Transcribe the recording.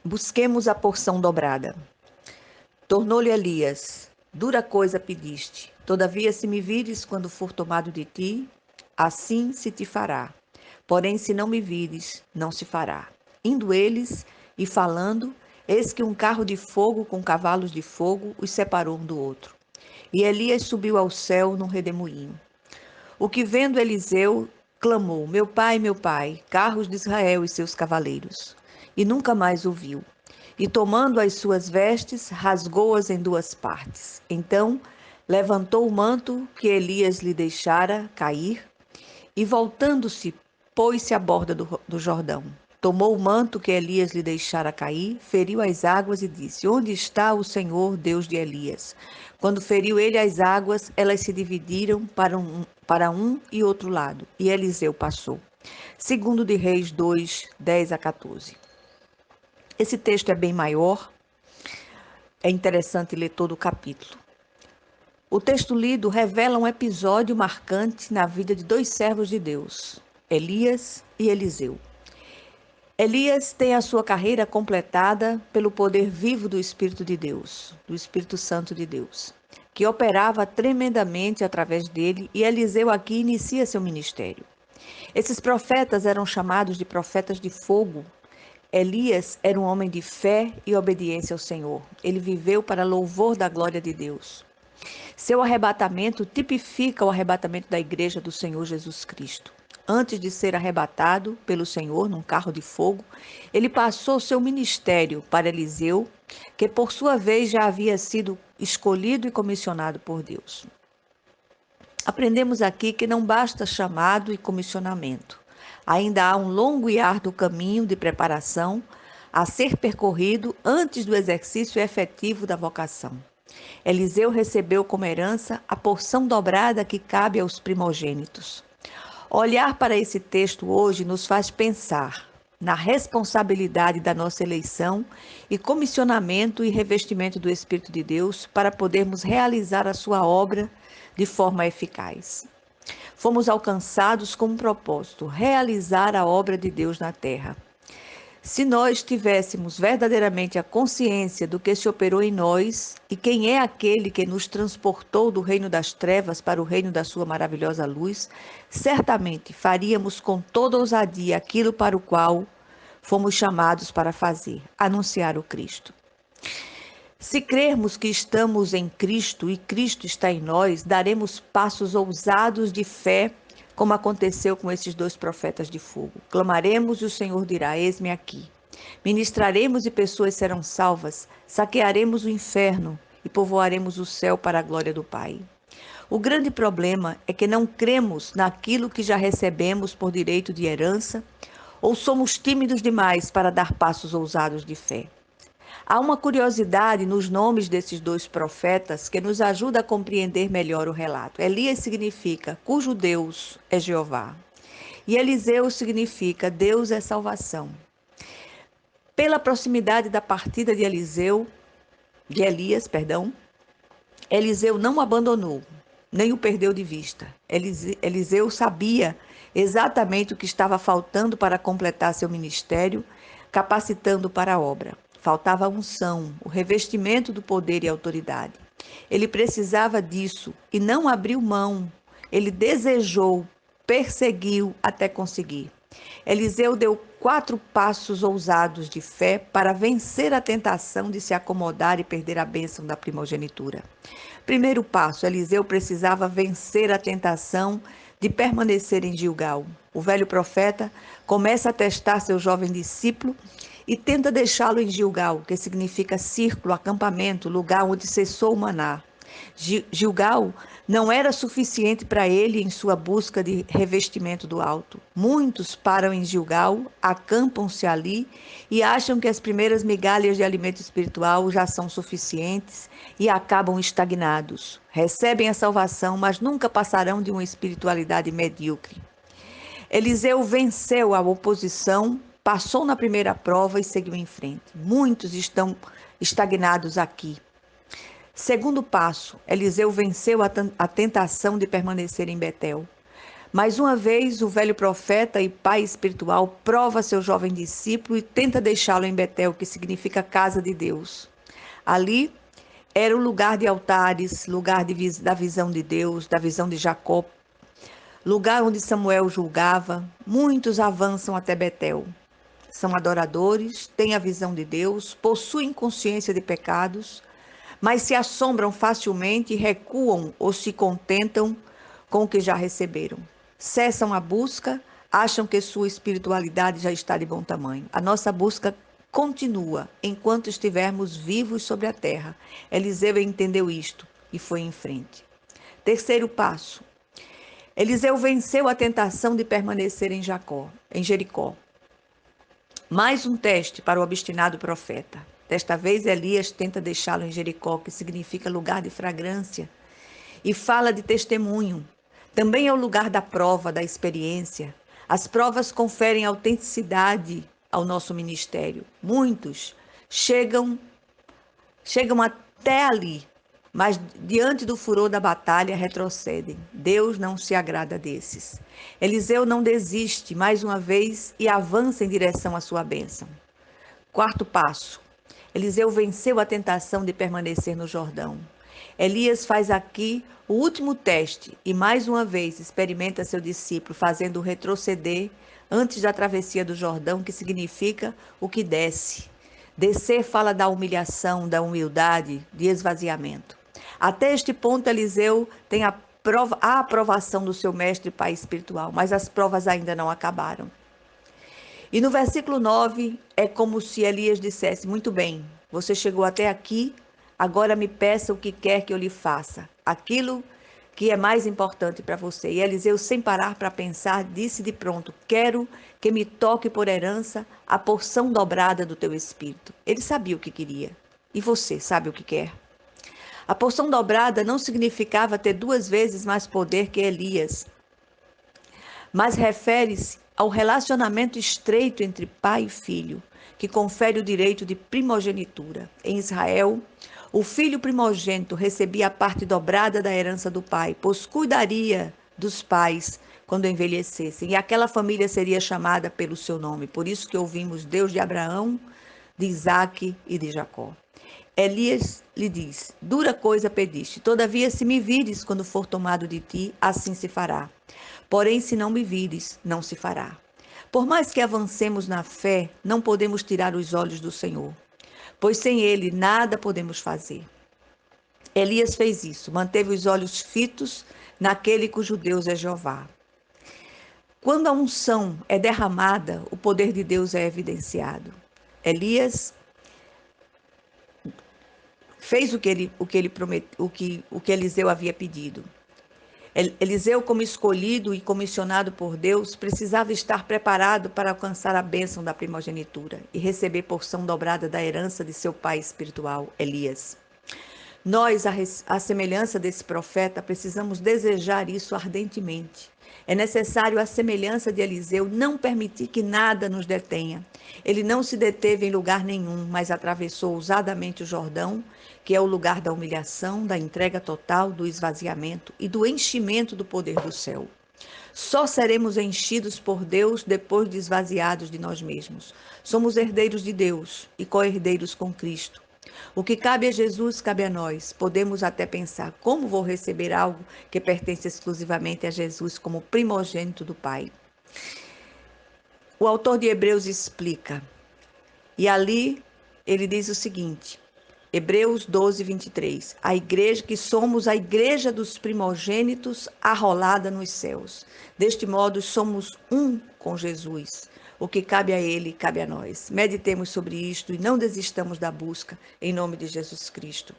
Busquemos a porção dobrada. Tornou-lhe Elias: Dura coisa pediste. Todavia, se me vires quando for tomado de ti, assim se te fará. Porém, se não me vires, não se fará. Indo eles e falando, eis que um carro de fogo com cavalos de fogo os separou um do outro. E Elias subiu ao céu num redemoinho. O que vendo Eliseu, clamou: meu pai, carros de Israel e seus cavaleiros. E nunca mais o viu. E tomando as suas vestes, rasgou-as em duas partes. Então levantou o manto que Elias lhe deixara cair e, voltando-se, pôs-se à borda do Jordão. Tomou o manto que Elias lhe deixara cair, feriu as águas e disse: Onde está o Senhor, Deus de Elias? Quando feriu ele as águas, elas se dividiram para um e outro lado, e Eliseu passou. Segundo de Reis 2, 10 a 14. Esse texto é bem maior, é interessante ler todo o capítulo. O texto lido revela um episódio marcante na vida de dois servos de Deus, Elias e Eliseu. Elias tem a sua carreira completada pelo poder vivo do Espírito de Deus, do Espírito Santo de Deus, que operava tremendamente através dele, e Eliseu aqui inicia seu ministério. Esses profetas eram chamados de profetas de fogo. Elias era um homem de fé e obediência ao Senhor. Ele viveu para louvor da glória de Deus. Seu arrebatamento tipifica o arrebatamento da igreja do Senhor Jesus Cristo. Antes de ser arrebatado pelo Senhor num carro de fogo, ele passou seu ministério para Eliseu, que por sua vez já havia sido escolhido e comissionado por Deus. Aprendemos aqui que não basta chamado e comissionamento. Ainda há um longo e árduo caminho de preparação a ser percorrido antes do exercício efetivo da vocação. Eliseu recebeu como herança a porção dobrada que cabe aos primogênitos. Olhar para esse texto hoje nos faz pensar na responsabilidade da nossa eleição e comissionamento e revestimento do Espírito de Deus para podermos realizar a sua obra de forma eficaz. Fomos alcançados com um propósito: realizar a obra de Deus na terra. Se nós tivéssemos verdadeiramente a consciência do que se operou em nós e quem é aquele que nos transportou do reino das trevas para o reino da sua maravilhosa luz, certamente faríamos com toda ousadia aquilo para o qual fomos chamados para fazer: anunciar o Cristo. Se crermos que estamos em Cristo e Cristo está em nós, daremos passos ousados de fé, como aconteceu com esses dois profetas de fogo. Clamaremos e o Senhor dirá: Eis-me aqui. Ministraremos e pessoas serão salvas. Saquearemos o inferno e povoaremos o céu para a glória do Pai. O grande problema é que não cremos naquilo que já recebemos por direito de herança, ou somos tímidos demais para dar passos ousados de fé. Há uma curiosidade nos nomes desses dois profetas que nos ajuda a compreender melhor o relato. Elias significa cujo Deus é Jeová. E Eliseu significa Deus é salvação. Pela proximidade da partida de Elias, Eliseu não o abandonou, nem o perdeu de vista. Eliseu sabia exatamente o que estava faltando para completar seu ministério, capacitando para a obra. Faltava a unção, o revestimento do poder e autoridade. Ele precisava disso e não abriu mão. Ele desejou, perseguiu até conseguir. Eliseu deu 4 passos ousados de fé para vencer a tentação de se acomodar e perder a bênção da primogenitura. Primeiro passo: Eliseu precisava vencer a tentação de permanecer em Gilgal. O velho profeta começa a testar seu jovem discípulo e tenta deixá-lo em Gilgal, que significa círculo, acampamento, lugar onde cessou o maná. Gilgal não era suficiente para ele em sua busca de revestimento do alto. Muitos param em Gilgal, acampam-se ali e acham que as primeiras migalhas de alimento espiritual já são suficientes e acabam estagnados. Recebem a salvação, mas nunca passarão de uma espiritualidade medíocre. Eliseu venceu a oposição, passou na primeira prova e seguiu em frente. Muitos estão estagnados aqui. Segundo passo: Eliseu venceu a tentação de permanecer em Betel. Mais uma vez, o velho profeta e pai espiritual prova seu jovem discípulo e tenta deixá-lo em Betel, que significa casa de Deus. Ali era o lugar de altares, lugar da visão de Deus, da visão de Jacó, lugar onde Samuel julgava. Muitos avançam até Betel. São adoradores, têm a visão de Deus, possuem consciência de pecados, mas se assombram facilmente, recuam ou se contentam com o que já receberam. Cessam a busca, acham que sua espiritualidade já está de bom tamanho. A nossa busca continua enquanto estivermos vivos sobre a terra. Eliseu entendeu isto e foi em frente. Terceiro passo. Eliseu venceu a tentação de permanecer em Jericó. Mais um teste para o obstinado profeta. Desta vez, Elias tenta deixá-lo em Jericó, que significa lugar de fragrância, e fala de testemunho. Também é o lugar da prova, da experiência. As provas conferem autenticidade ao nosso ministério. Muitos chegam até ali, mas diante do furor da batalha retrocedem. Deus não se agrada desses. Eliseu não desiste mais uma vez e avança em direção à sua bênção. Quarto passo. Eliseu venceu a tentação de permanecer no Jordão. Elias faz aqui o último teste e mais uma vez experimenta seu discípulo, fazendo-o retroceder antes da travessia do Jordão, que significa o que desce. Descer fala da humilhação, da humildade, de esvaziamento. Até este ponto, Eliseu tem a aprovação do seu mestre e pai espiritual, mas as provas ainda não acabaram. E no versículo 9, é como se Elias dissesse: muito bem, você chegou até aqui, agora me peça o que quer que eu lhe faça, aquilo que é mais importante para você. E Eliseu, sem parar para pensar, disse de pronto: quero que me toque por herança a porção dobrada do teu espírito. Ele sabia o que queria. E você sabe o que quer? A porção dobrada não significava ter 2 vezes mais poder que Elias, mas refere-se ao relacionamento estreito entre pai e filho, que confere o direito de primogenitura. Em Israel, o filho primogênito recebia a parte dobrada da herança do pai, pois cuidaria dos pais quando envelhecessem, e aquela família seria chamada pelo seu nome. Por isso que ouvimos Deus de Abraão, de Isaque e de Jacó. Elias lhe diz: dura coisa pediste, todavia se me vires quando for tomado de ti, assim se fará. Porém, se não me vires, não se fará. Por mais que avancemos na fé, não podemos tirar os olhos do Senhor, pois sem Ele nada podemos fazer. Elias fez isso, manteve os olhos fitos naquele cujo Deus é Jeová. Quando a unção é derramada, o poder de Deus é evidenciado. Elias fez o que Eliseu havia pedido. Eliseu, como escolhido e comissionado por Deus, precisava estar preparado para alcançar a bênção da primogenitura e receber porção dobrada da herança de seu pai espiritual, Elias. Nós, à semelhança desse profeta, precisamos desejar isso ardentemente. É necessário, à semelhança de Eliseu, não permitir que nada nos detenha. Ele não se deteve em lugar nenhum, mas atravessou ousadamente o Jordão, que é o lugar da humilhação, da entrega total, do esvaziamento e do enchimento do poder do céu. Só seremos enchidos por Deus depois de esvaziados de nós mesmos. Somos herdeiros de Deus e co-herdeiros com Cristo. O que cabe a Jesus, cabe a nós. Podemos até pensar: como vou receber algo que pertence exclusivamente a Jesus como primogênito do Pai? O autor de Hebreus explica. E ali ele diz o seguinte, Hebreus 12, 23. A igreja, que somos a igreja dos primogênitos arrolada nos céus. Deste modo, somos um com Jesus. O que cabe a Ele, cabe a nós. Meditemos sobre isto e não desistamos da busca, em nome de Jesus Cristo.